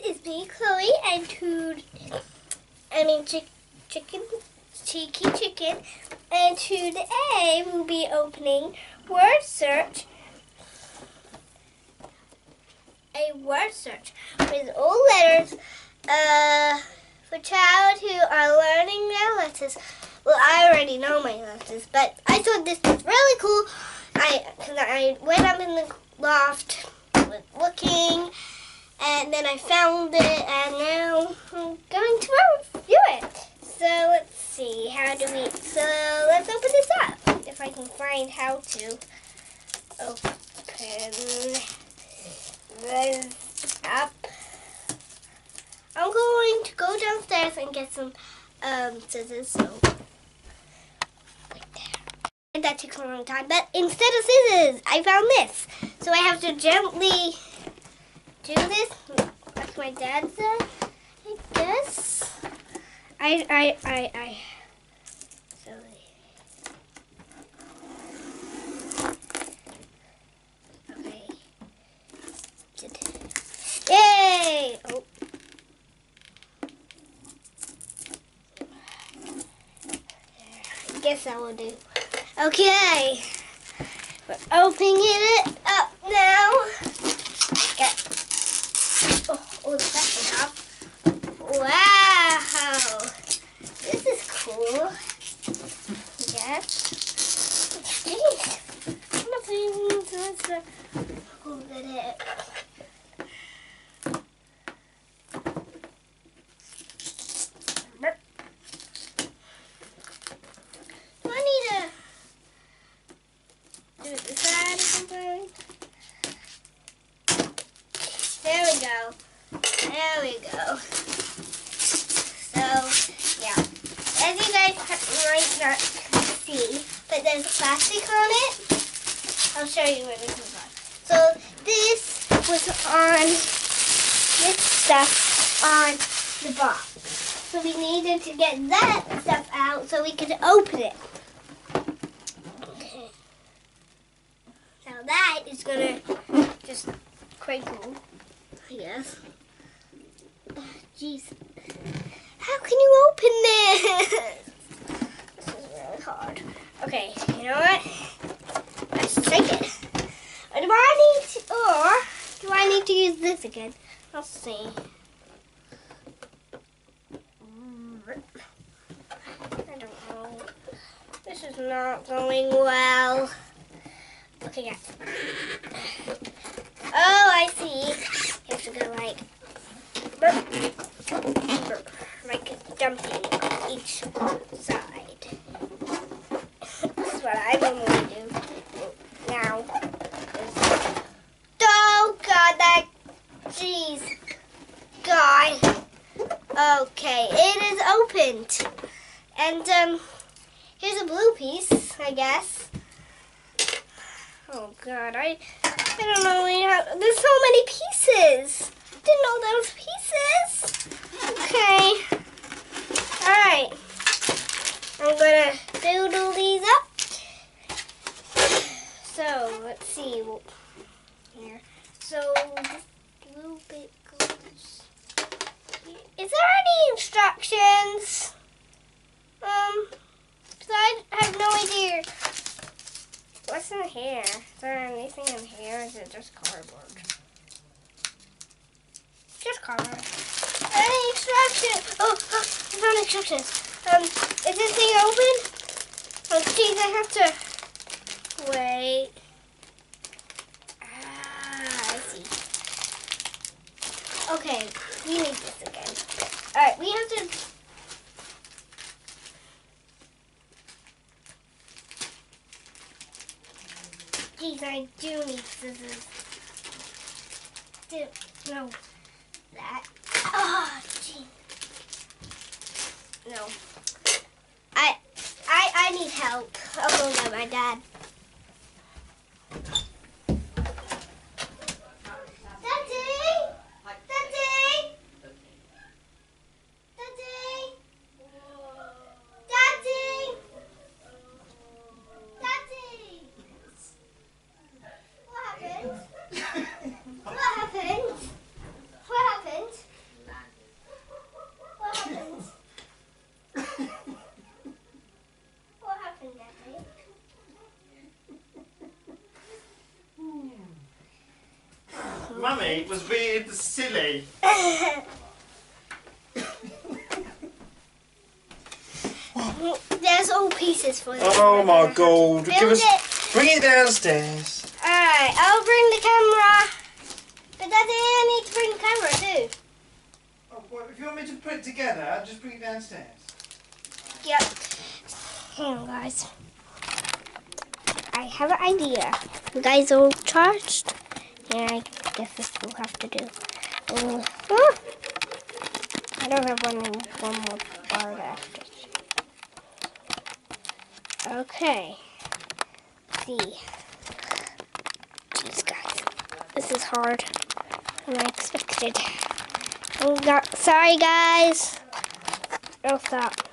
it's me, Chloe, and Cheeky Chicken, and today we'll be opening word search. A word search with all letters for child who are learning their letters. Well, I already know my letters, but I thought this was really cool. Because I went up in the loft, was looking, and then I found it, and now I'm going to review it. So let's see, so let's open this up, if I can find how to open this up. I'm going to go downstairs and get some scissors, so wait there. That took a long time, but instead of scissors, I found this. So I have to gently do this, like my dad said, I guess. So okay. Yay! Oh. I guess that will do. Okay. We're opening it up now. Oh, the second half. Wow! This is cool. Yes. Open it. Do I need to do it this side or something? There we go. There we go. So, yeah. As you guys might not see, but there's plastic on it. I'll show you where this is on. So, this was on this stuff on the box. So we needed to get that stuff out so we could open it. Okay. Now that is gonna just crinkle, I guess. Jeez. How can you open this? This is really hard. Okay, you know what? Let's take it. Or do I need to use this again? I'll see. I don't know. This is not going well. Okay, yeah. Oh, I see. You have to go like dumping each side. That's what I normally do now. Oh God, that jeez, God. Okay, it is opened, and here's a blue piece, I guess. Oh God, I don't know. There's so many pieces. Didn't know there was pieces. Okay. All right. I'm gonna doodle these up. So let's see here. So this blue bit goes. Is there any instructions? Cause I have no idea. What's in here? Is there anything in here? Or is it just cardboard? Just cardboard. Any instructions? Oh, I found instructions. Is this thing open? Oh, geez, I have to wait. I see. Okay, we need this again. All right, we have to. Geez, I do need scissors. No. That. Oh, gee. No. I need help. I'll go get my dad. What happened? Mummy was being silly. There's all pieces for this. Oh my God! Bring it downstairs. Alright, I'll bring the camera. But Daddy, I need to bring the camera too. Oh, well, if you want me to put it together, just bring it downstairs. Yep. Hang on, guys. I have an idea. You guys all charged? Yeah, I guess this will have to do. I don't have one more PowerDirector. Okay. Let's see. Jeez, guys. This is hard than I expected. Oh, God. Sorry, guys. Oh, stop.